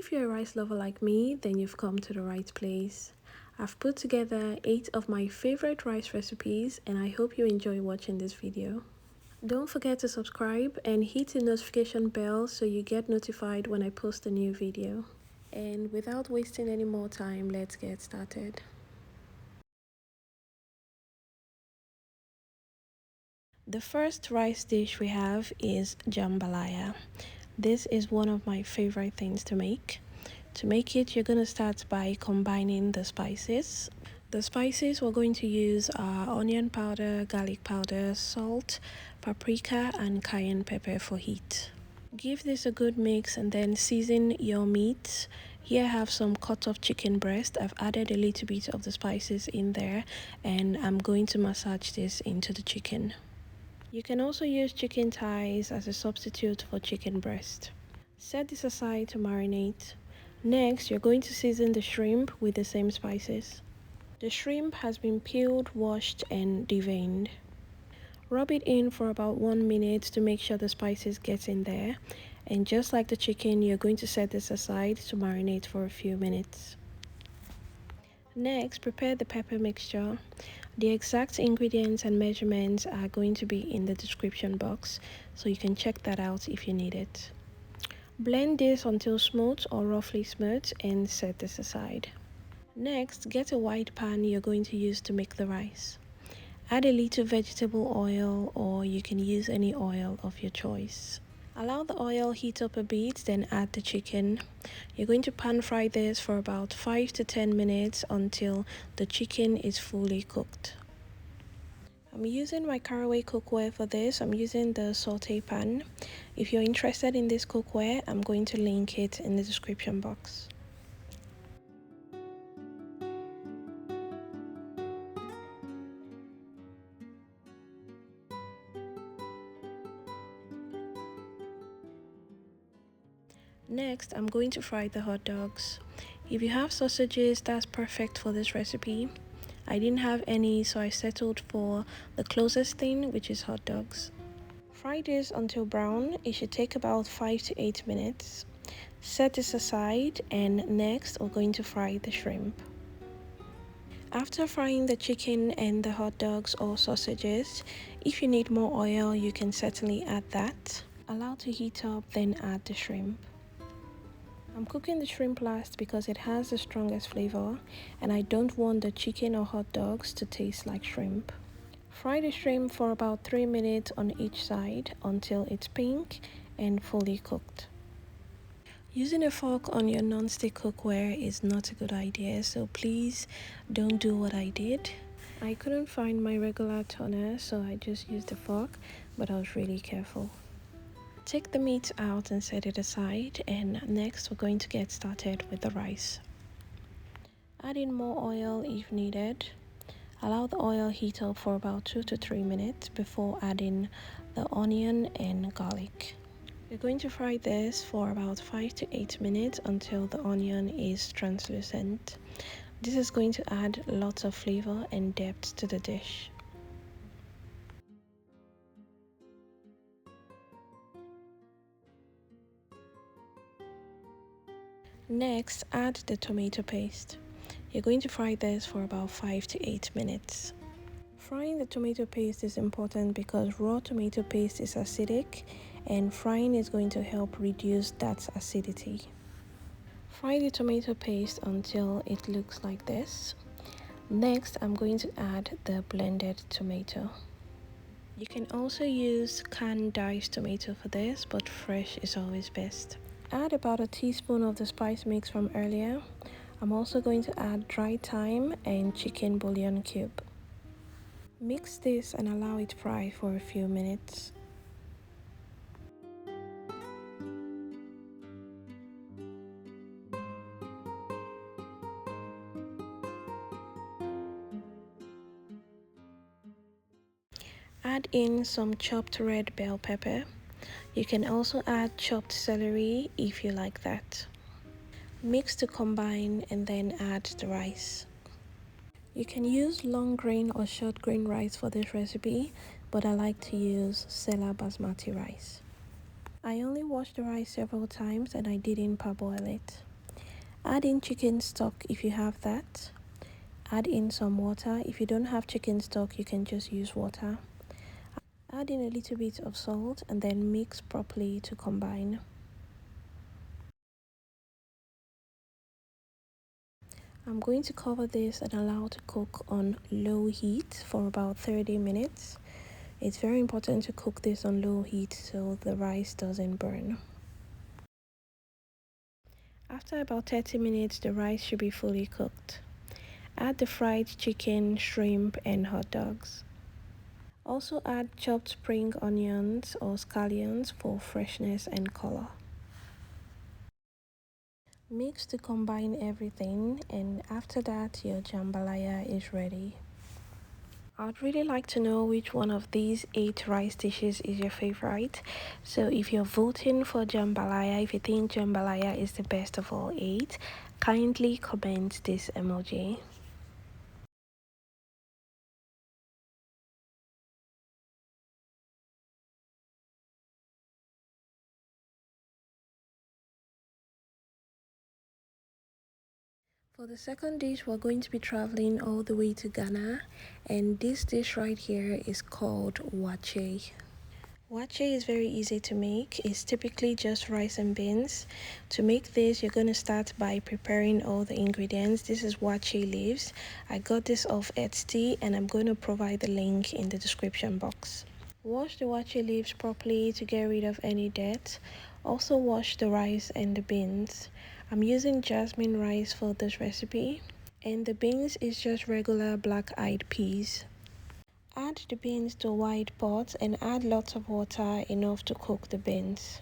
If you're a rice lover like me, then you've come to the right place. I've put together 8 of my favorite rice recipes and I hope you enjoy watching this video. Don't forget to subscribe and hit the notification bell so you get notified when I post a new video. And without wasting any more time, let's get started. The first rice dish we have is jambalaya. This is one of my favorite things to make. To make it, you're going to start by combining the spices. The spices we're going to use are onion powder, garlic powder, salt, paprika, and cayenne pepper for heat. Give this a good mix and then season your meat. Here I have some cut off chicken breast. I've added a little bit of the spices in there and I'm going to massage this into the chicken. You can also use chicken thighs as a substitute for chicken breast. Set this aside to marinate. Next, you're going to season the shrimp with the same spices. The shrimp has been peeled, washed, and deveined. Rub it in for about 1 minute to make sure the spices get in there. And just like the chicken, you're going to set this aside to marinate for a few minutes. Next, prepare the pepper mixture. The exact ingredients and measurements are going to be in the description box, so you can check that out if you need it. Blend this until smooth or roughly smooth and set this aside. Next, get a wide pan you're going to use to make the rice. Add a little vegetable oil or you can use any oil of your choice. Allow the oil heat up a bit, then add the chicken. You're going to pan fry this for about 5 to 10 minutes until the chicken is fully cooked. I'm using my caraway cookware for this. I'm using the saute pan. If you're interested in this cookware, I'm going to link it in the description box. Next, I'm going to fry the hot dogs. If you have sausages, that's perfect for this recipe. I didn't have any, so I settled for the closest thing, which is hot dogs. Fry this until brown. It should take about 5 to 8 minutes. Set this aside, and next we're going to fry the shrimp. After frying the chicken and the hot dogs or sausages, if you need more oil, you can certainly add that. Allow to heat up, then add the shrimp. I'm cooking the shrimp last because it has the strongest flavor and I don't want the chicken or hot dogs to taste like shrimp. Fry the shrimp for about 3 minutes on each side until it's pink and fully cooked. Using a fork on your non-stick cookware is not a good idea, so please don't do what I did. I couldn't find my regular toner, so I just used a fork, but I was really careful. Take the meat out and set it aside, and next we're going to get started with the rice. Add in more oil if needed. Allow the oil heat up for about 2 to 3 minutes before adding the onion and garlic. You're going to fry this for about 5 to 8 minutes until the onion is translucent. This is going to add lots of flavor and depth to the dish. Next, add the tomato paste. You're going to fry this for about 5 to 8 minutes. Frying the tomato paste is important because raw tomato paste is acidic and frying is going to help reduce that acidity. Fry the tomato paste until it looks like this. Next, I'm going to add the blended tomato. You can also use canned diced tomato for this, but fresh is always best. Add about a teaspoon of the spice mix from earlier. I'm also going to add dry thyme and chicken bouillon cube. Mix this and allow it fry for a few minutes. Add in some chopped red bell pepper. You can also add chopped celery if you like that. Mix to combine and then add the rice. You can use long grain or short grain rice for this recipe, but I like to use Sela basmati rice. I only washed the rice several times and I didn't parboil it. Add in chicken stock if you have that. Add in some water. If you don't have chicken stock, you can just use water. Add in a little bit of salt and then mix properly to combine. I'm going to cover this and allow to cook on low heat for about 30 minutes. It's very important to cook this on low heat so the rice doesn't burn. After about 30 minutes, the rice should be fully cooked. Add the fried chicken, shrimp, and hot dogs. Also add chopped spring onions or scallions for freshness and color. Mix to combine everything, and after that your jambalaya is ready. I'd really like to know which one of these 8 rice dishes is your favorite. So if you're voting for jambalaya, if you think jambalaya is the best of all 8, kindly comment this emoji. For the second dish, we're going to be traveling all the way to Ghana, and this dish right here is called waakye. Waakye is very easy to make. It's typically just rice and beans. To make this, you're going to start by preparing all the ingredients. This is waakye leaves. I got this off Etsy and I'm going to provide the link in the description box. Wash the waakye leaves properly to get rid of any dirt. Also wash the rice and the beans. I'm using jasmine rice for this recipe, and the beans is just regular black-eyed peas. Add the beans to a wide pot and add lots of water, enough to cook the beans.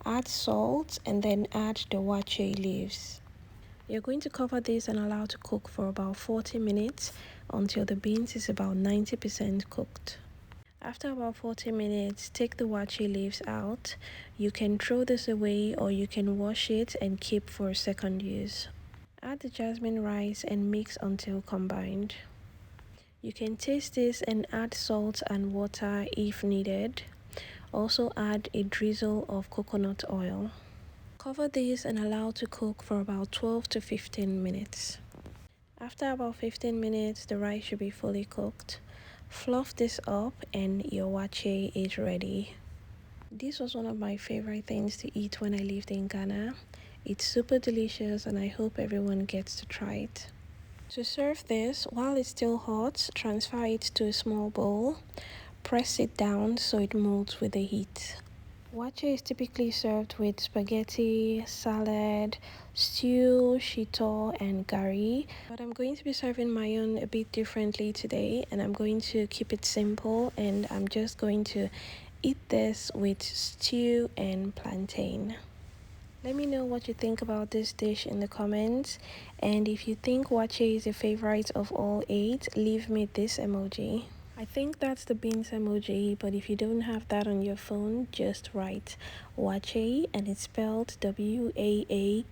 Add salt and then add the waakye leaves. You're going to cover this and allow to cook for about 40 minutes until the beans is about 90% cooked. After about 40 minutes, take the waakye leaves out. You can throw this away or you can wash it and keep for second use. Add the jasmine rice and mix until combined. You can taste this and add salt and water if needed. Also add a drizzle of coconut oil. Cover this and allow to cook for about 12 to 15 minutes. After about 15 minutes, the rice should be fully cooked. Fluff this up and your waakye is ready. This was one of my favorite things to eat when I lived in Ghana. It's super delicious and I hope everyone gets to try it. To serve this, while it's still hot, transfer it to a small bowl. Press it down so it molds with the heat. Waakye is typically served with spaghetti, salad, stew, shito, and curry. But I'm going to be serving my own a bit differently today, and I'm going to keep it simple, and I'm just going to eat this with stew and plantain. Let me know what you think about this dish in the comments, and if you think waakye is a favorite of all 8, leave me this emoji. I think that's the beans emoji, but if you don't have that on your phone, just write waakye and it's spelled Waakye.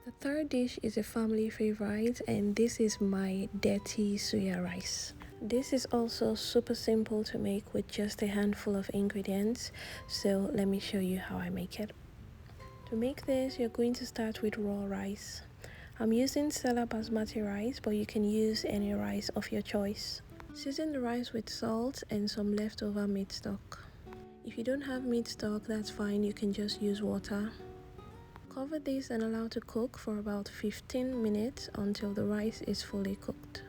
The third dish is a family favorite, and this is my dirty suya rice. This is also super simple to make with just a handful of ingredients, so let me show you how I make it. To make this, you're going to start with raw rice. I'm using Stella basmati rice, but you can use any rice of your choice. Season the rice with salt and some leftover meat stock. If you don't have meat stock, that's fine, you can just use water. Cover this and allow to cook for about 15 minutes until the rice is fully cooked.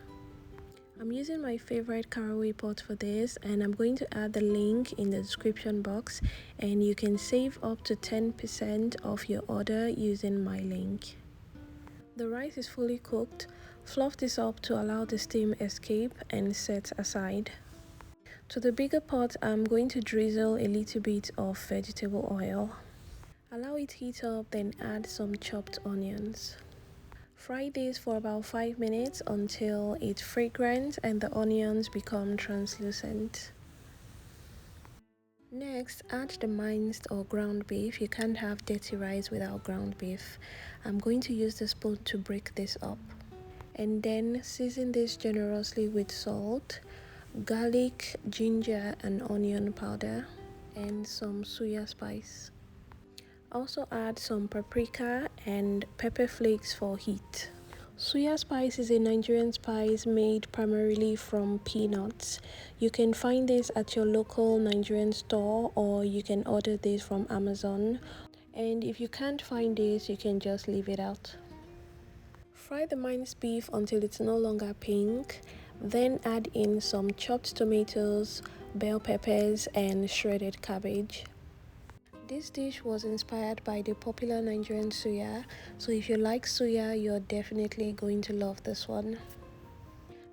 I'm using my favorite caraway pot for this, and I'm going to add the link in the description box, and you can save up to 10% of your order using my link. The rice is fully cooked. Fluff this up to allow the steam escape and set aside. To the bigger pot, I'm going to drizzle a little bit of vegetable oil. Allow it heat up, then add some chopped onions. Fry this for about 5 minutes until it's fragrant and the onions become translucent. Next, add the minced or ground beef. You can't have dirty rice without ground beef. I'm going to use the spoon to break this up. And then season this generously with salt, garlic, ginger, and onion powder. and some suya spice. Also add some paprika and pepper flakes for heat. Suya spice is a Nigerian spice made primarily from peanuts. You can find this at your local Nigerian store, or you can order this from Amazon. And if you can't find this, you can just leave it out. Fry the minced beef until it's no longer pink. Then add in some chopped tomatoes, bell peppers, and shredded cabbage. This dish was inspired by the popular Nigerian suya, so if you like suya, you're definitely going to love this one.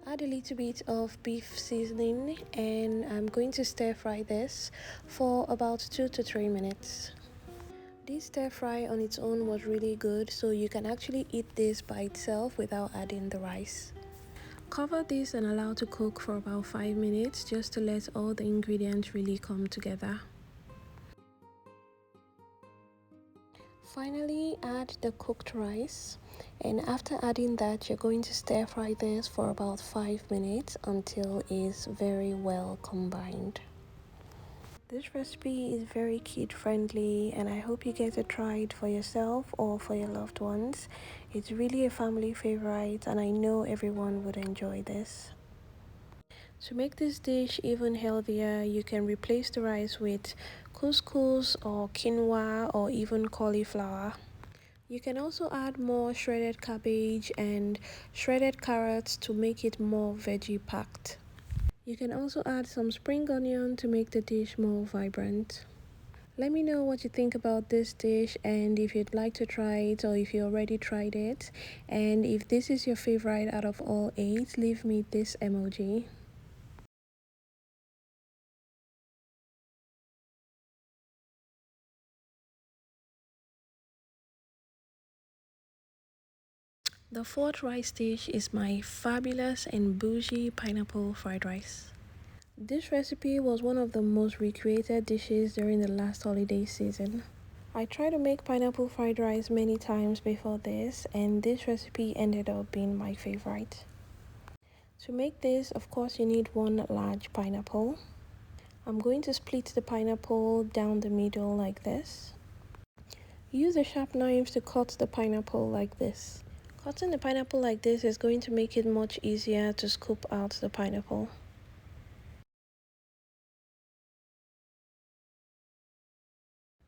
Add a little bit of beef seasoning, and I'm going to stir fry this for about 2 to 3 minutes. This stir fry on its own was really good, so you can actually eat this by itself without adding the rice. Cover this and allow to cook for about 5 minutes just to let all the ingredients really come together. Finally, add the cooked rice, and after adding that, you're going to stir fry this for about 5 minutes until it's very well combined. This recipe is very kid friendly, and I hope you get to try it for yourself or for your loved ones. It's really a family favorite, and I know everyone would enjoy this. To make this dish even healthier, you can replace the rice with couscous or quinoa or even cauliflower. You can also add more shredded cabbage and shredded carrots to make it more veggie packed. You can also add some spring onion to make the dish more vibrant. Let me know what you think about this dish, and if you'd like to try it or if you already tried it. And if this is your favorite out of all 8, leave me this emoji. The fourth rice dish is my fabulous and bougie pineapple fried rice. This recipe was one of the most recreated dishes during the last holiday season. I tried to make pineapple fried rice many times before this, and this recipe ended up being my favorite. To make this, of course, you need one large pineapple. I'm going to split the pineapple down the middle like this. Use a sharp knife to cut the pineapple like this. Cutting the pineapple like this is going to make it much easier to scoop out the pineapple.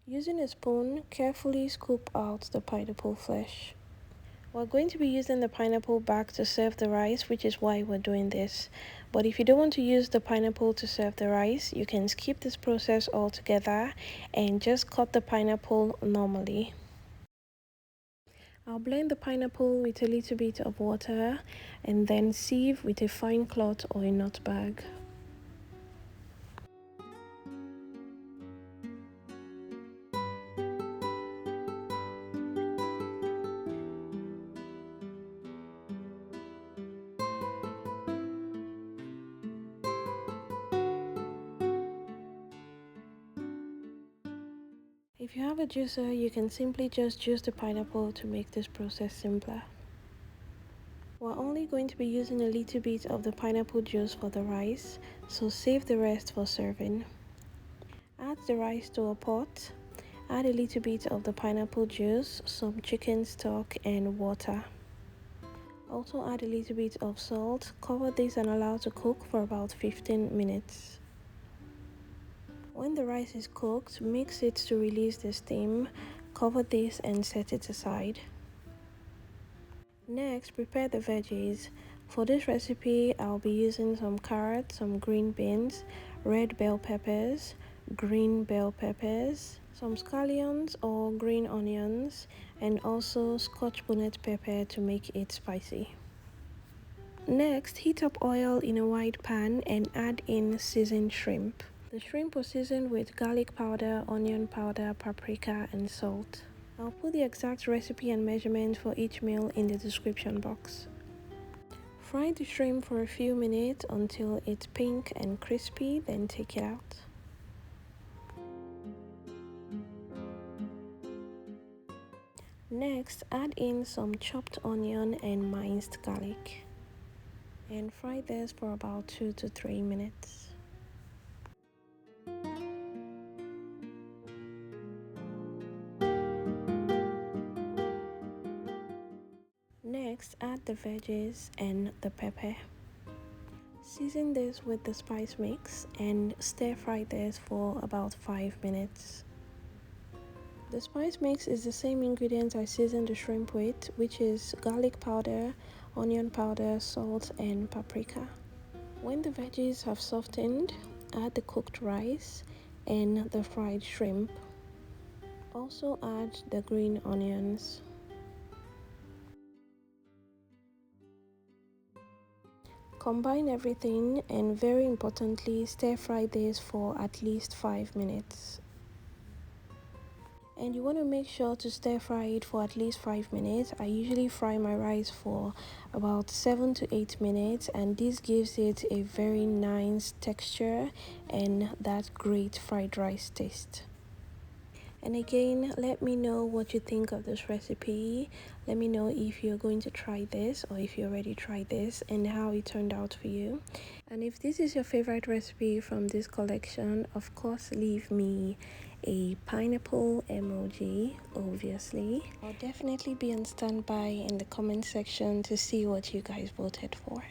Using a spoon, carefully scoop out the pineapple flesh. We're going to be using the pineapple back to serve the rice, which is why we're doing this. But if you don't want to use the pineapple to serve the rice, you can skip this process altogether and just cut the pineapple normally. I'll blend the pineapple with a little bit of water and then sieve with a fine cloth or a nut bag. If you have a juicer, you can simply just juice the pineapple to make this process simpler. We're only going to be using a little bit of the pineapple juice for the rice, so save the rest for serving. Add the rice to a pot. Add a little bit of the pineapple juice, some chicken stock, and water. Also add a little bit of salt. Cover this and allow to cook for about 15 minutes. When the rice is cooked, mix it to release the steam. Cover this and set it aside. Next, prepare the veggies. For this recipe, I'll be using some carrots, some green beans, red bell peppers, green bell peppers, some scallions or green onions, and also scotch bonnet pepper to make it spicy. Next, heat up oil in a wide pan and add in seasoned shrimp. The shrimp was seasoned with garlic powder, onion powder, paprika, and salt. I'll put the exact recipe and measurement for each meal in the description box. Fry the shrimp for a few minutes until it's pink and crispy, then take it out. Next, add in some chopped onion and minced garlic. And fry this for about 2 to 3 minutes. Next, add the veggies and the pepper. Season this with the spice mix and stir fry this for about 5 minutes. The spice mix is the same ingredients I seasoned the shrimp with, which is garlic powder, onion powder, salt, and paprika. When the veggies have softened, add the cooked rice and the fried shrimp. Also add the green onions. Combine everything and, very importantly, stir fry this for at least 5 minutes. And you want to make sure to stir fry it for at least 5 minutes. I usually fry my rice for about 7 to 8 minutes, and this gives it a very nice texture and that great fried rice taste. And again, let me know what you think of this recipe. Let me know if you're going to try this or if you already tried this and how it turned out for you. And if this is your favorite recipe from this collection, of course leave me a pineapple emoji, obviously. I'll definitely be on standby in the comment section to see what you guys voted for.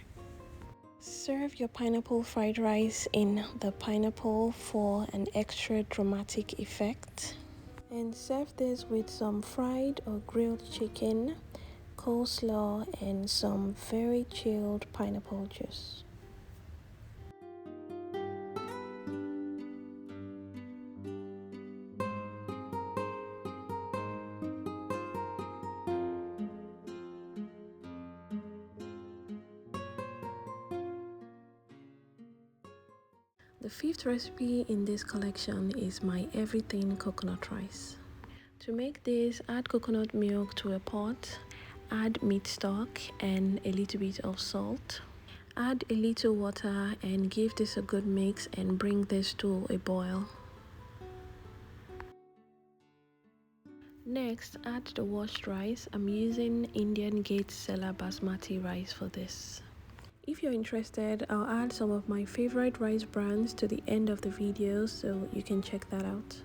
Serve your pineapple fried rice in the pineapple for an extra dramatic effect. And serve this with some fried or grilled chicken, coleslaw, and some very chilled pineapple juice. The fifth recipe in this collection is my everything coconut rice. To make this, add coconut milk to a pot, add meat stock and a little bit of salt. Add a little water and give this a good mix and bring this to a boil. Next, add the washed rice. I'm using Indian Gate Seller Basmati rice for this. If you're interested, I'll add some of my favorite rice brands to the end of the video so you can check that out.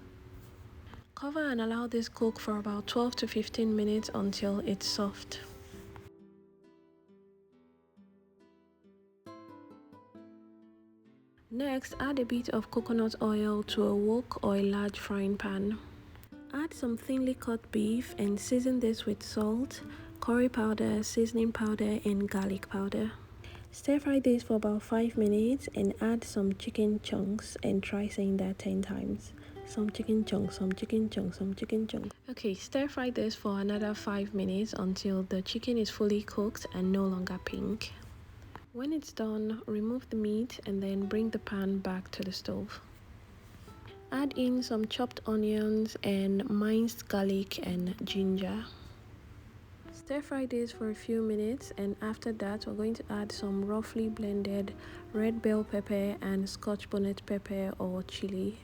Cover and allow this cook for about 12 to 15 minutes until it's soft. Next, add a bit of coconut oil to a wok or a large frying pan. Add some thinly cut beef and season this with salt, curry powder, seasoning powder, and garlic powder. Stir fry this for about 5 minutes and add some chicken chunks and try saying that 10 times. Some chicken chunks, some chicken chunks, some chicken chunks. Okay, stir fry this for another 5 minutes until the chicken is fully cooked and no longer pink. When it's done, remove the meat and then bring the pan back to the stove. Add in some chopped onions and minced garlic and ginger. Stir fry this for a few minutes, and after that we're going to add some roughly blended red bell pepper and scotch bonnet pepper or chili.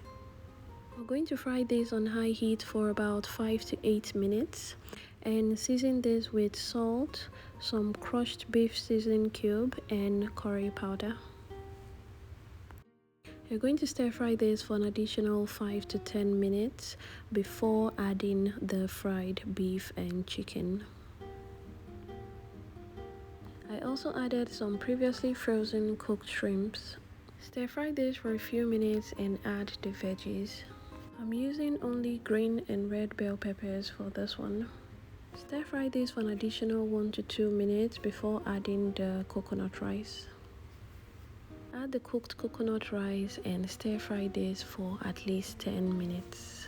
We're going to fry this on high heat for about 5 to 8 minutes and season this with salt, some crushed beef seasoning cube and curry powder. You're going to stir fry this for an additional 5 to 10 minutes before adding the fried beef and chicken. I also added some previously frozen cooked shrimps. Stir fry this for a few minutes and add the veggies. I'm using only green and red bell peppers for this one. Stir fry this for an additional 1 to 2 minutes before adding the coconut rice. Add the cooked coconut rice and stir fry this for at least 10 minutes.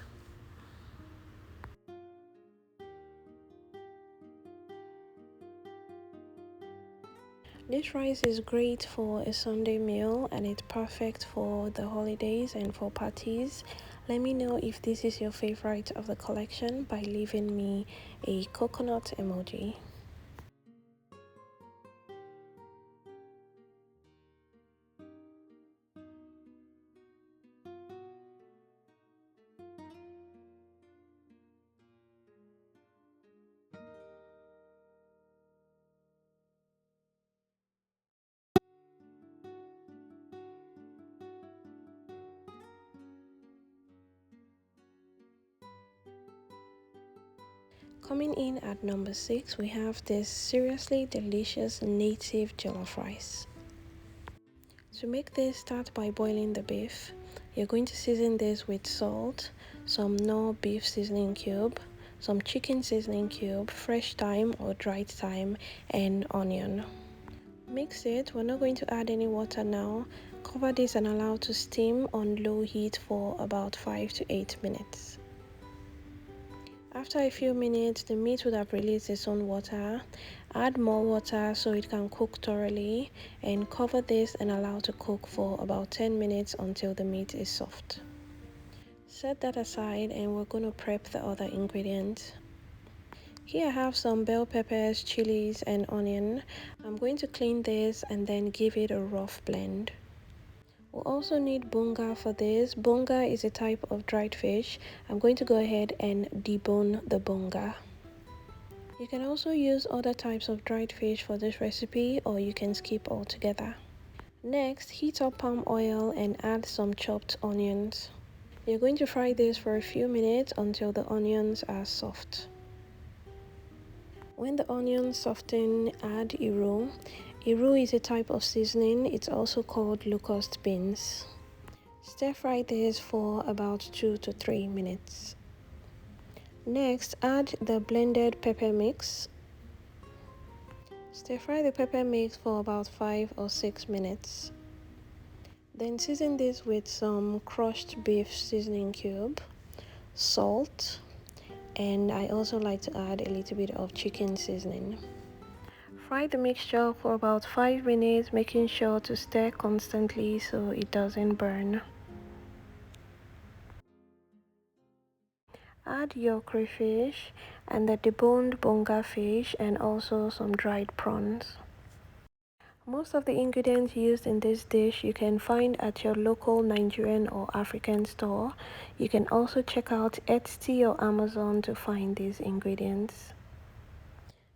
This rice is great for a Sunday meal and it's perfect for the holidays and for parties. Let me know if this is your favorite of the collection by leaving me a coconut emoji. Coming in at number 6, we have this seriously delicious native jollof rice. To make this, start by boiling the beef. You're going to season this with salt, some Knorr beef seasoning cube, some chicken seasoning cube, fresh thyme or dried thyme, and onion. Mix it. We're not going to add any water now. Cover this and allow to steam on low heat for about 5 to 8 minutes. After a few minutes, the meat would have released its own water. Add more water so it can cook thoroughly, and cover this and allow to cook for about 10 minutes until the meat is soft. Set that aside and we're going to prep the other ingredients. Here I have some bell peppers, chilies, and onion. I'm going to clean this and then give it a rough blend. We'll also need bonga for this. Bonga is a type of dried fish. I'm going to go ahead and debone the bonga. You can also use other types of dried fish for this recipe, or you can skip altogether. Next, heat up palm oil and add some chopped onions. You're going to fry this for a few minutes until the onions are soft. When the onions soften, add iru. Iru is a type of seasoning. It's also called locust beans. Stir fry this for about 2 to 3 minutes. Next, add the blended pepper mix. Stir fry the pepper mix for about 5 or 6 minutes. Then season this with some crushed beef seasoning cube, salt, and I also like to add a little bit of chicken seasoning. Fry the mixture for about 5 minutes, making sure to stir constantly so it doesn't burn. Add your crayfish and the deboned bonga fish and also some dried prawns. Most of the ingredients used in this dish you can find at your local Nigerian or African store. You can also check out Etsy or Amazon to find these ingredients.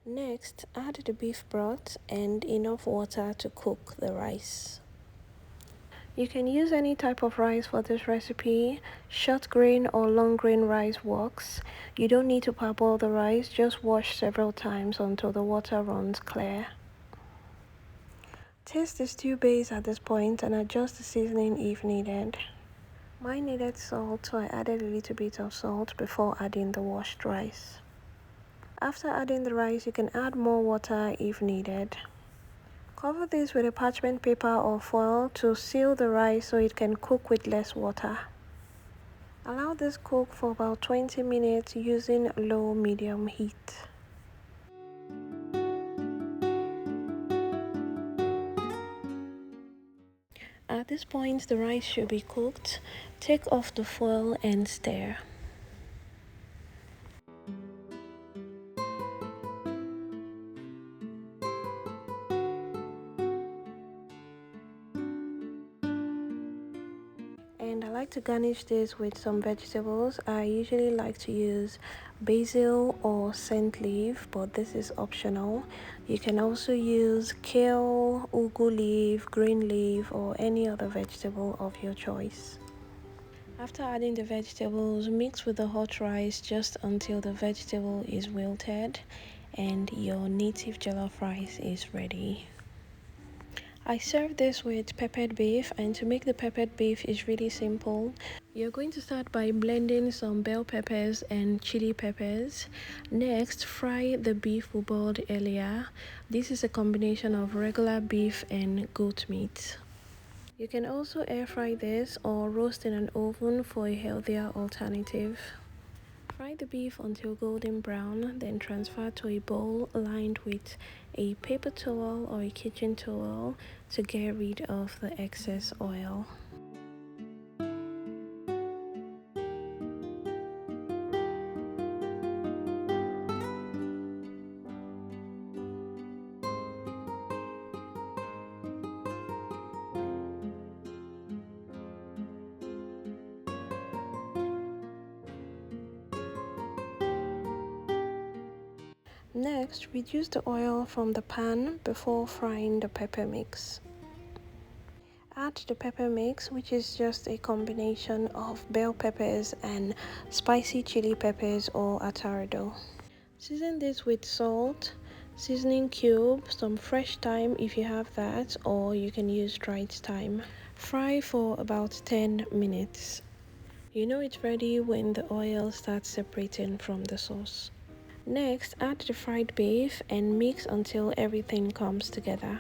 Next, add the beef broth and enough water to cook the rice. You can use any type of rice for this recipe. Short grain or long grain rice works. You don't need to parboil the rice, just wash several times until the water runs clear. Taste the stew base at this point and adjust the seasoning if needed. Mine needed salt, so I added a little bit of salt before adding the washed rice. After adding the rice, you can add more water if needed. Cover this with a parchment paper or foil to seal the rice so it can cook with less water. Allow this cook for about 20 minutes using low-medium heat. At this point, the rice should be cooked. Take off the foil and stir. And I like to garnish this with some vegetables. I usually like to use basil or scent leaf, but this is optional. You can also use kale, ugu leaf, green leaf, or any other vegetable of your choice. After adding the vegetables, mix with the hot rice just until the vegetable is wilted and your native jollof rice is ready. I serve this with peppered beef, and to make the peppered beef is really simple. You're going to start by blending some bell peppers and chili peppers. Next, fry the beef we boiled earlier. This is a combination of regular beef and goat meat. You can also air fry this or roast in an oven for a healthier alternative. Fry the beef until golden brown, then transfer to a bowl lined with a paper towel or a kitchen towel to get rid of the excess oil. Next, reduce the oil from the pan before frying the pepper mix. Add the pepper mix, which is just a combination of bell peppers and spicy chili peppers or atarido. Season this with salt, seasoning cube, some fresh thyme if you have that, or you can use dried thyme. Fry for about 10 minutes. You know it's ready when the oil starts separating from the sauce. Next, add the fried beef and mix until everything comes together.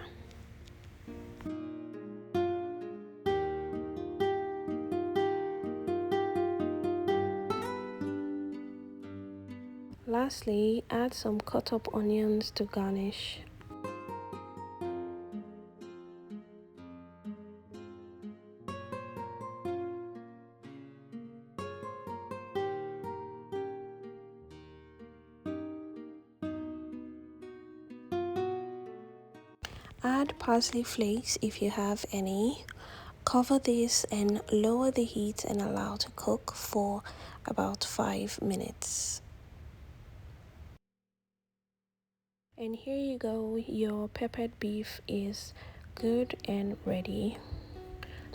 Lastly, add some cut up onions to garnish. Add parsley flakes if you have any. Cover this and lower the heat and allow to cook for about 5 minutes. And here you go, your peppered beef is good and ready.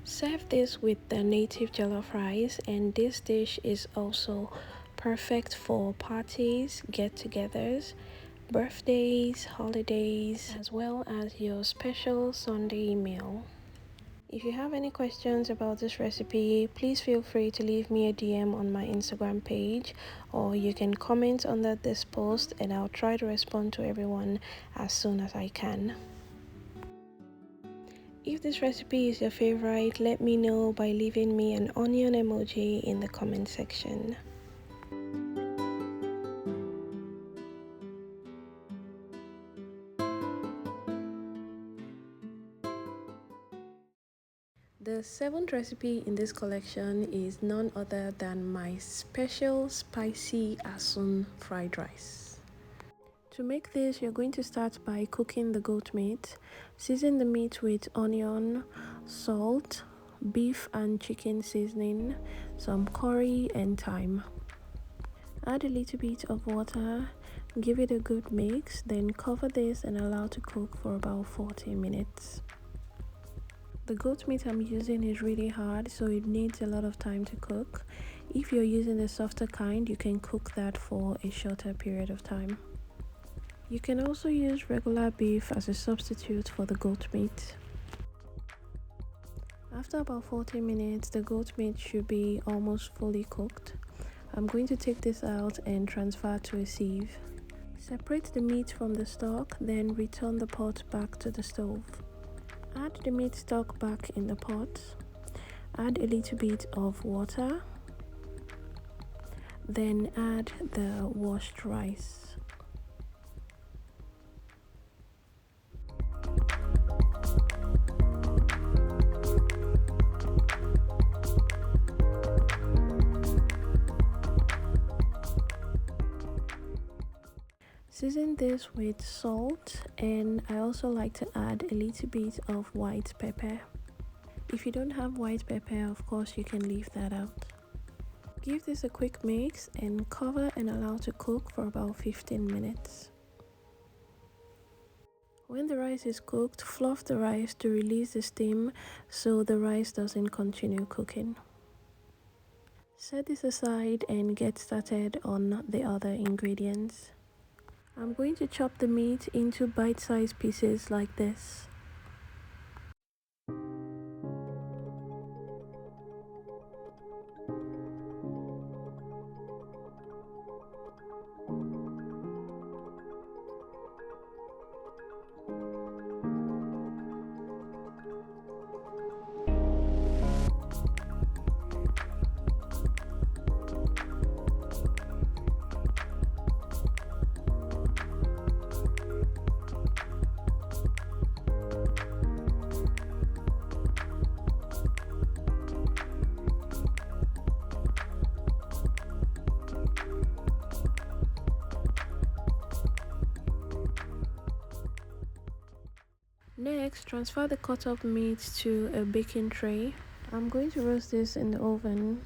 Serve this with the native jollof rice, and this dish is also perfect for parties, get-togethers, birthdays, holidays, as well as your special Sunday meal. If you have any questions about this recipe, please feel free to leave me a DM on my Instagram page, or you can comment under this post and I'll try to respond to everyone as soon as I can. If this recipe is your favorite, let me know by leaving me an onion emoji in the comment section. The seventh recipe in this collection is none other than my special spicy Asun fried rice. To make this, you're going to start by cooking the goat meat. Season the meat with onion, salt, beef and chicken seasoning, some curry and thyme. Add a little bit of water, give it a good mix, then cover this and allow to cook for about 40 minutes. The goat meat I'm using is really hard, so it needs a lot of time to cook. If you're using the softer kind, you can cook that for a shorter period of time. You can also use regular beef as a substitute for the goat meat. After about 40 minutes, the goat meat should be almost fully cooked. I'm going to take this out and transfer to a sieve. Separate the meat from the stock, then return the pot back to the stove. Add the meat stock back in the pot. Add a little bit of water. Then add the washed rice. Season this with salt, and I also like to add a little bit of white pepper. If you don't have white pepper, of course you can leave that out. Give this a quick mix and cover and allow to cook for about 15 minutes. When the rice is cooked, fluff the rice to release the steam so the rice doesn't continue cooking. Set this aside and get started on the other ingredients. I'm going to chop the meat into bite-sized pieces like this. Next, transfer the cut up meat to a baking tray. I'm going to roast this in the oven.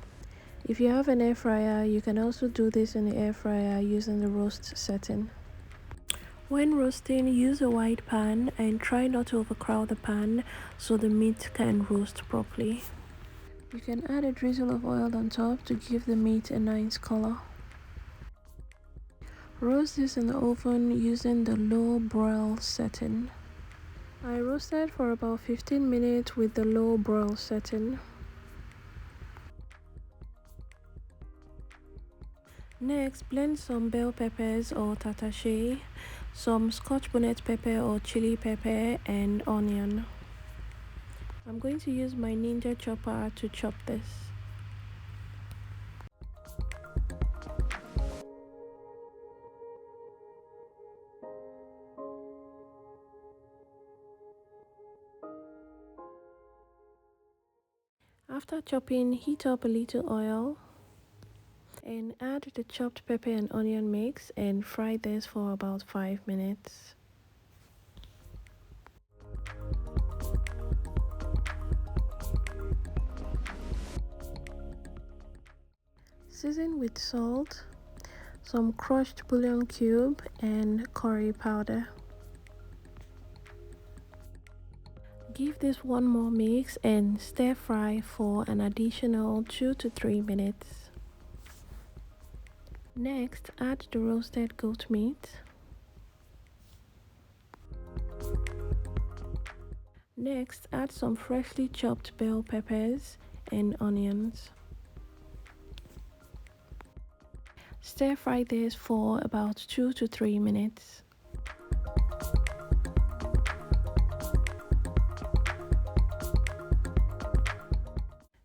If you have an air fryer, you can also do this in the air fryer using the roast setting. When roasting, use a wide pan and try not to overcrowd the pan so the meat can roast properly. You can add a drizzle of oil on top to give the meat a nice color. Roast this in the oven using the low broil setting. I roasted for about 15 minutes with the low broil setting. Next, blend some bell peppers or tatashe, some scotch bonnet pepper or chili pepper, and onion. I'm going to use my ninja chopper to chop this. After chopping, heat up a little oil and add the chopped pepper and onion mix and fry this for about 5 minutes. Season with salt, some crushed bouillon cube, and curry powder. Give this one more mix and stir fry for an additional 2 to 3 minutes. Next, add the roasted goat meat. Next, add some freshly chopped bell peppers and onions. Stir fry this for about 2 to 3 minutes.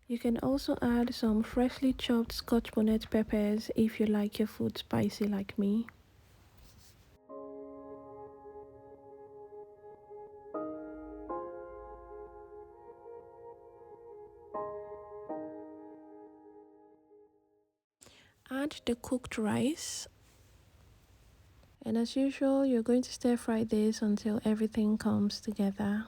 You can also add some freshly chopped scotch bonnet peppers if you like your food spicy like me. Add the cooked rice. And as usual, you're going to stir fry this until everything comes together.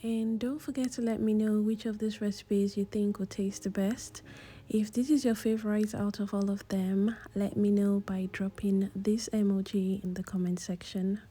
And don't forget to let me know which of these recipes you think will taste the best. If this is your favorite out of all of them, let me know by dropping this emoji in the comment section.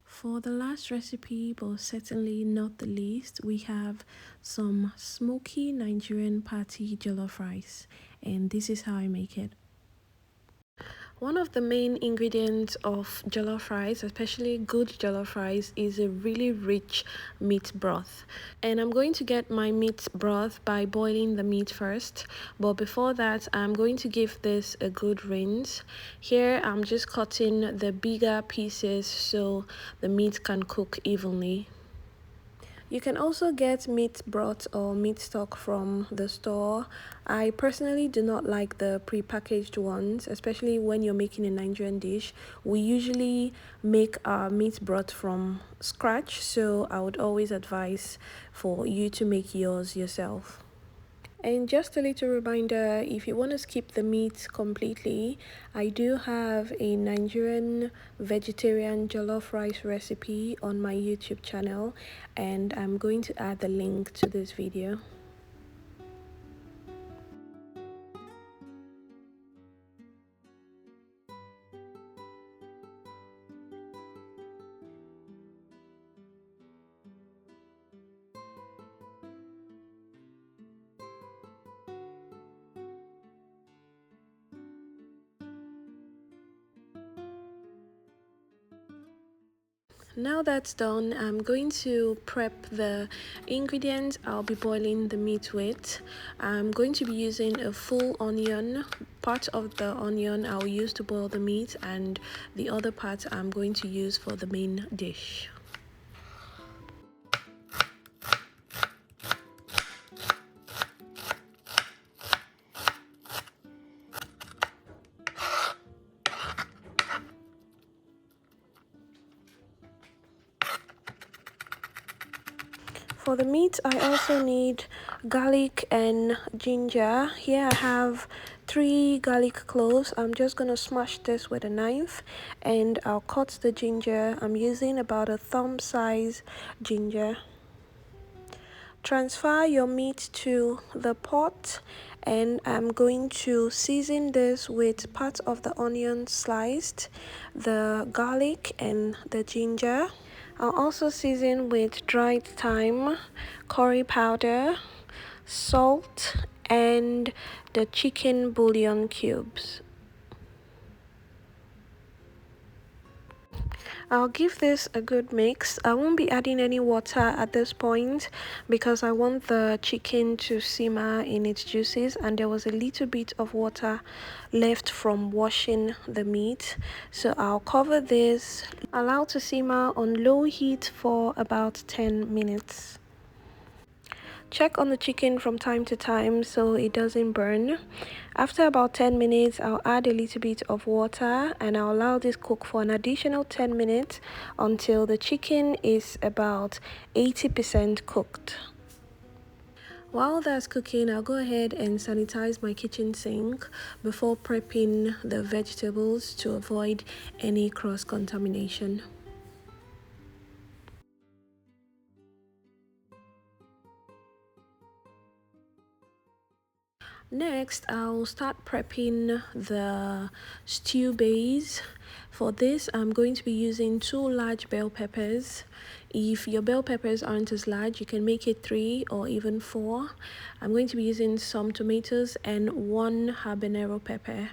For the last recipe, but certainly not the least, we have some smoky Nigerian party jollof rice, and this is how I make it. One of the main ingredients of jollof rice, especially good jollof rice, is a really rich meat broth. And I'm going to get my meat broth by boiling the meat first. But before that, I'm going to give this a good rinse. Here, I'm just cutting the bigger pieces so the meat can cook evenly. You can also get meat broth or meat stock from the store. I personally do not like the pre-packaged ones, especially when you're making a Nigerian dish. We usually make our meat broth from scratch, so I would always advise for you to make yours yourself. And just a little reminder, if you want to skip the meat completely, I do have a Nigerian vegetarian jollof rice recipe on my YouTube channel, and I'm going to add the link to this video. Now that's done, I'm going to prep the ingredients I'll be boiling the meat with. I'm going to be using a full onion. Part of the onion I'll use to boil the meat, and the other part I'm going to use for the main dish. For the meat, I also need garlic and ginger. Here I have 3 garlic cloves. I'm just going to smash this with a knife and I'll cut the ginger. I'm using about a thumb size ginger. Transfer your meat to the pot and I'm going to season this with part of the onion sliced, the garlic and the ginger. I'll also season with dried thyme, curry powder, salt, and the chicken bouillon cubes. I'll give this a good mix. I won't be adding any water at this point because I want the chicken to simmer in its juices, and there was a little bit of water left from washing the meat. So I'll cover this, allow to simmer on low heat for about 10 minutes. Check on the chicken from time to time so it doesn't burn. After about 10 minutes, I'll add a little bit of water and I'll allow this cook for an additional 10 minutes until the chicken is about 80% cooked. While that's cooking, I'll go ahead and sanitize my kitchen sink before prepping the vegetables to avoid any cross-contamination. Next, I'll start prepping the stew base. For this, I'm going to be using 2 large bell peppers. If your bell peppers aren't as large, you can make it 3 or even 4. I'm going to be using some tomatoes and 1 habanero pepper.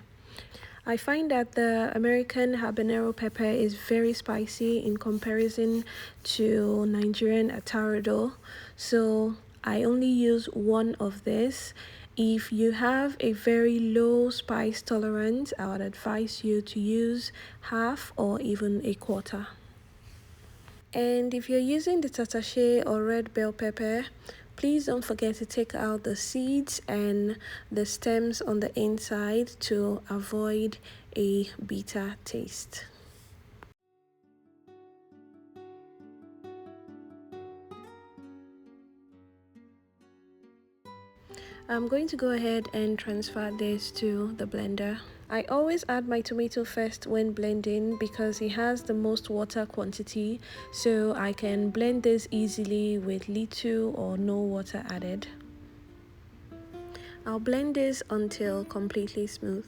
I find that the American habanero pepper is very spicy in comparison to Nigerian atarido, so I only use 1 of this. If you have a very low spice tolerance, I would advise you to use half or even a quarter. And if you're using the tatashe or red bell pepper, please don't forget to take out the seeds and the stems on the inside to avoid a bitter taste. I'm going to go ahead and transfer this to the blender. I always add my tomato first when blending because it has the most water quantity, so I can blend this easily with little or no water added. I'll blend this until completely smooth.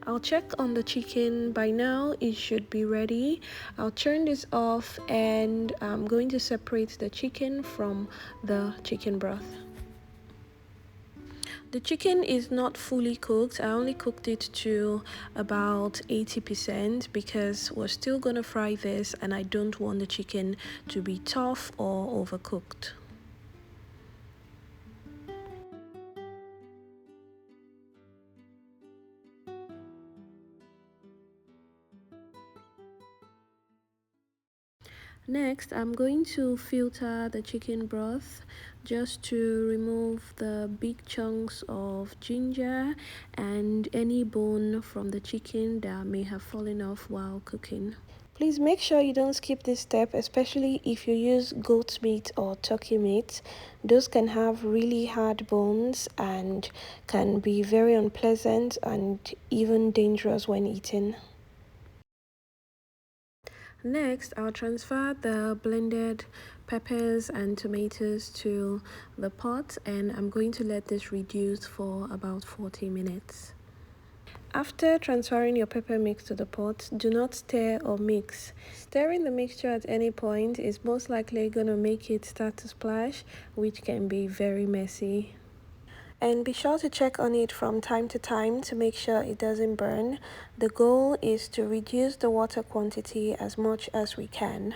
I'll check on the chicken. By now it should be ready. I'll turn this off and I'm going to separate the chicken from the chicken broth. The chicken is not fully cooked. I only cooked it to about 80% because we're still gonna fry this and I don't want the chicken to be tough or overcooked. Next, I'm going to filter the chicken broth just to remove the big chunks of ginger and any bone from the chicken that may have fallen off while cooking. Please make sure you don't skip this step, especially if you use goat meat or turkey meat. Those can have really hard bones and can be very unpleasant and even dangerous when eaten. Next, I'll transfer the blended peppers and tomatoes to the pot and I'm going to let this reduce for about 40 minutes. After transferring your pepper mix to the pot, do not stir or mix. Stirring the mixture at any point is most likely going to make it start to splash, which can be very messy. And be sure to check on it from time to time to make sure it doesn't burn. The goal is to reduce the water quantity as much as we can.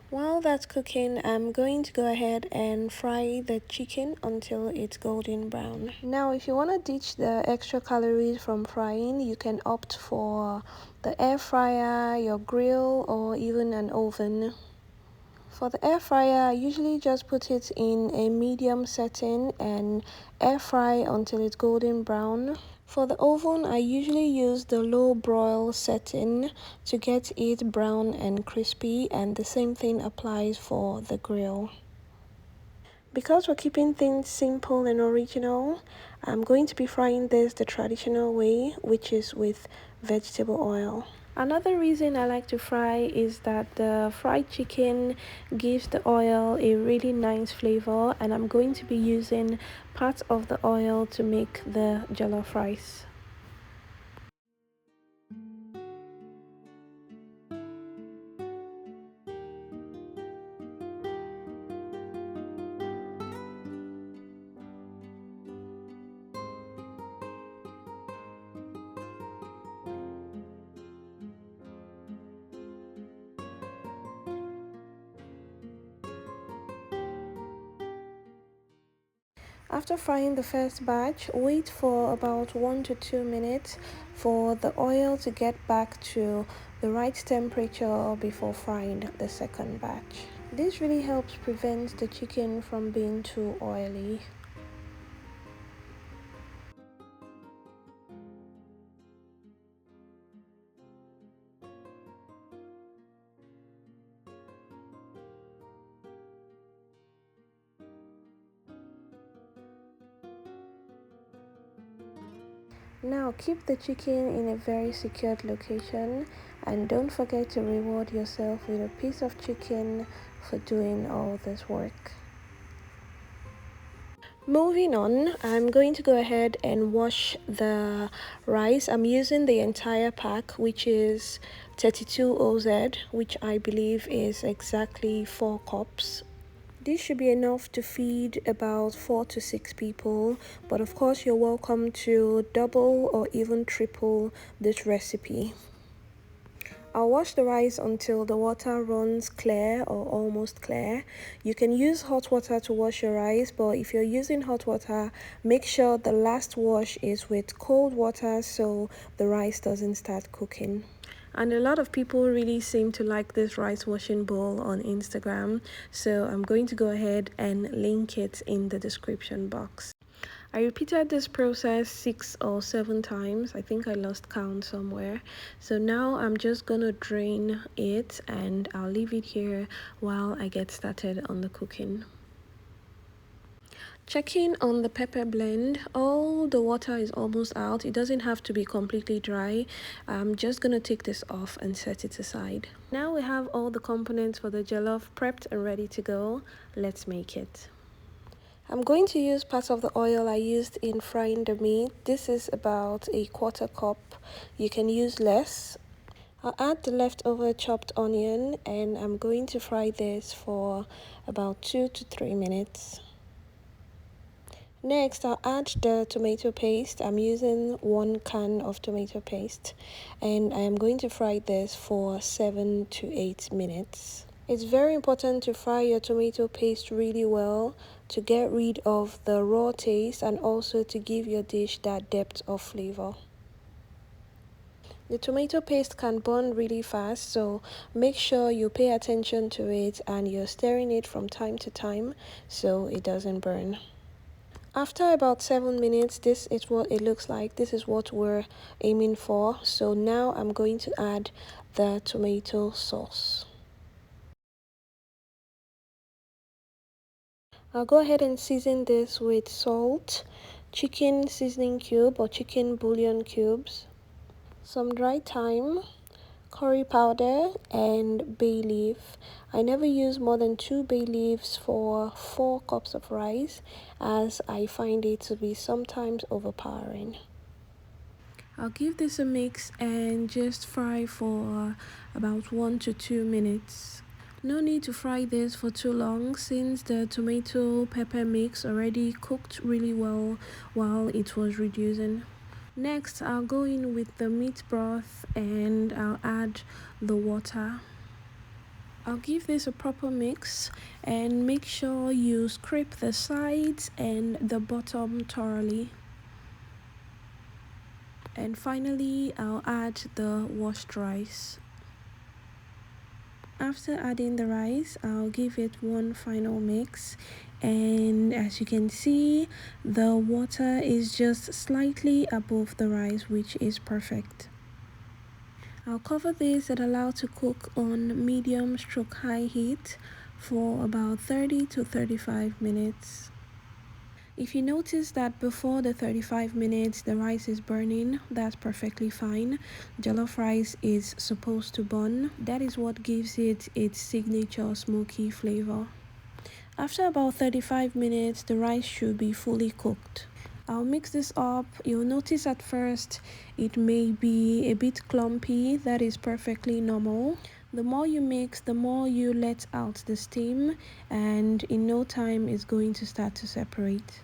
While that's cooking, I'm going to go ahead and fry the chicken until it's golden brown. Now, if you want to ditch the extra calories from frying, you can opt for the air fryer, your grill, or even an oven. For the air fryer, I usually just put it in a medium setting and air fry until it's golden brown. For the oven, I usually use the low broil setting to get it brown and crispy, and the same thing applies for the grill. Because we're keeping things simple and original, I'm going to be frying this the traditional way, which is with vegetable oil. Another reason I like to fry is that the fried chicken gives the oil a really nice flavor, and I'm going to be using part of the oil to make the jollof rice. After frying the first batch, wait for about 1 to 2 minutes for the oil to get back to the right temperature before frying the second batch. This really helps prevent the chicken from being too oily. Now keep the chicken in a very secured location, and don't forget to reward yourself with a piece of chicken for doing all this work. Moving on, I'm going to go ahead and wash the rice. I'm using the entire pack, which is 32 OZ, which I believe is exactly 4 cups. This should be enough to feed about 4 to 6 people, but of course you're welcome to double or even triple this recipe. I'll wash the rice until the water runs clear or almost clear. You can use hot water to wash your rice, but if you're using hot water, make sure the last wash is with cold water so the rice doesn't start cooking. And a lot of people really seem to like this rice washing bowl on Instagram, so I'm going to go ahead and link it in the description box. I repeated this process 6 or 7 times. I think I lost count somewhere. So now I'm just gonna drain it and I'll leave it here while I get started on the cooking. Checking on the pepper blend, all the water is almost out. It doesn't have to be completely dry. I'm just gonna take this off and set it aside. Now we have all the components for the jollof prepped and ready to go. Let's make it. I'm going to use part of the oil I used in frying the meat. This is about a 1/4 cup. You can use less. I'll add the leftover chopped onion and I'm going to fry this for about 2 to 3 minutes. Next, I'll add the tomato paste. I'm using 1 can of tomato paste and I am going to fry this for 7 to 8 minutes. It's very important to fry your tomato paste really well to get rid of the raw taste and also to give your dish that depth of flavor. The tomato paste can burn really fast, so make sure you pay attention to it and you're stirring it from time to time so it doesn't burn. After about 7 minutes, this is what it looks like. This is what we're aiming for. So now I'm going to add the tomato sauce. I'll go ahead and season this with salt, chicken seasoning cube or chicken bouillon cubes, some dry thyme, curry powder, and bay leaf. I never use more than 2 bay leaves for 4 cups of rice as I find it to be sometimes overpowering. I'll give this a mix and just fry for about 1 to 2 minutes. No need to fry this for too long since the tomato pepper mix already cooked really well while it was reducing. Next, I'll go in with the meat broth and I'll add the water. I'll give this a proper mix and make sure you scrape the sides and the bottom thoroughly. And finally, I'll add the washed rice. After adding the rice, I'll give it one final mix, and as you can see, the water is just slightly above the rice, which is perfect. I'll cover this and allow to cook on medium stroke high heat for about 30 to 35 minutes. If you notice that before the 35 minutes the rice is burning, that's perfectly fine. Jollof rice is supposed to burn. That is what gives it its signature smoky flavor. After about 35 minutes, the rice should be fully cooked. I'll mix this up. You'll notice at first it may be a bit clumpy. That is perfectly normal. The more you mix, the more you let out the steam, and in no time it's going to start to separate.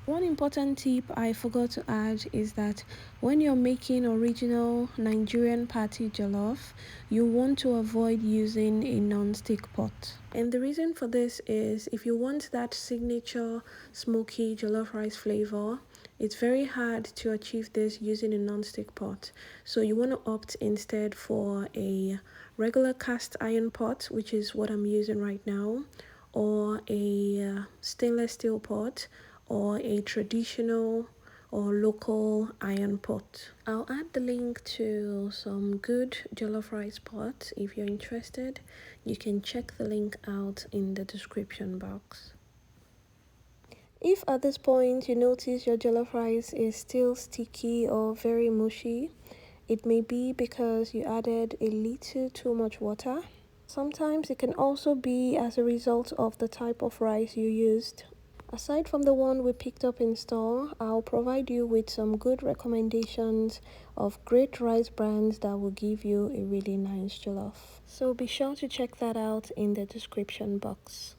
One important tip I forgot to add is that when you're making original Nigerian party jollof, you want to avoid using a non-stick pot. And the reason for this is if you want that signature smoky jollof rice flavor, it's very hard to achieve this using a non-stick pot. So you want to opt instead for a regular cast iron pot, which is what I'm using right now, or a stainless steel pot, or a traditional or local iron pot. I'll add the link to some good jollof rice pots. If you're interested, you can check the link out in the description box. If at this point you notice your jollof rice is still sticky or very mushy, it may be because you added a little too much water. Sometimes it can also be as a result of the type of rice you used. Aside from the one we picked up in store, I'll provide you with some good recommendations of great rice brands that will give you a really nice jollof. So be sure to check that out in the description box.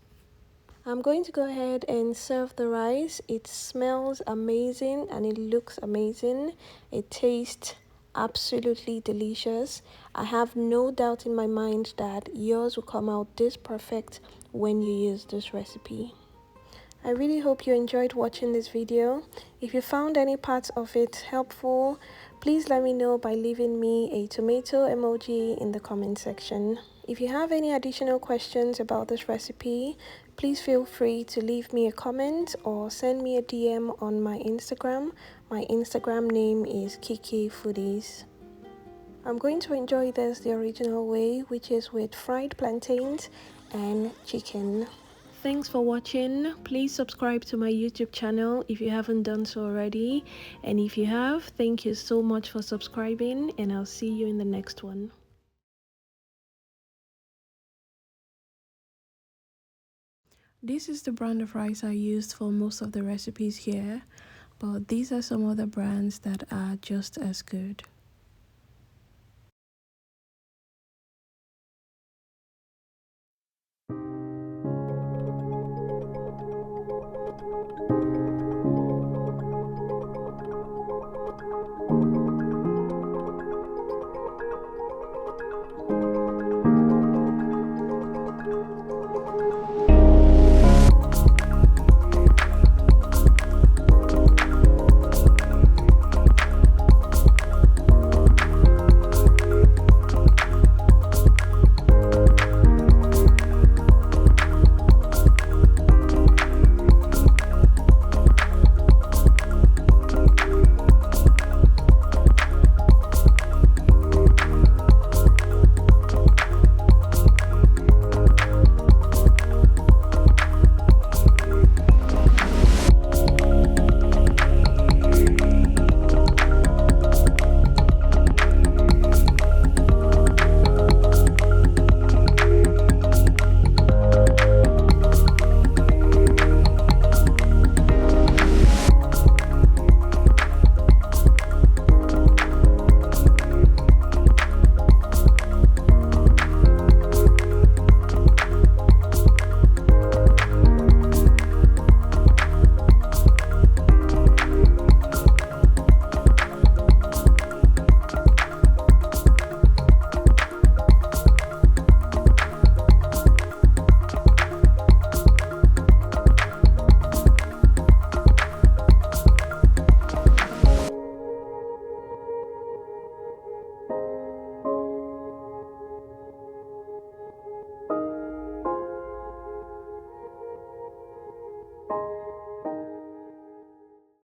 I'm going to go ahead and serve the rice. It smells amazing and it looks amazing. It tastes absolutely delicious. I have no doubt in my mind that yours will come out this perfect when you use this recipe. I really hope you enjoyed watching this video. If you found any parts of it helpful, please let me know by leaving me a tomato emoji in the comment section. If you have any additional questions about this recipe, please feel free to leave me a comment or send me a DM on my Instagram. My Instagram name is Kiki Foodies. I'm going to enjoy this the original way, which is with fried plantains and chicken. Thanks for watching. Please subscribe to my YouTube channel if you haven't done so already. And if you have, thank you so much for subscribing, and I'll see you in the next one. This is the brand of rice I used for most of the recipes here, but these are some other brands that are just as good.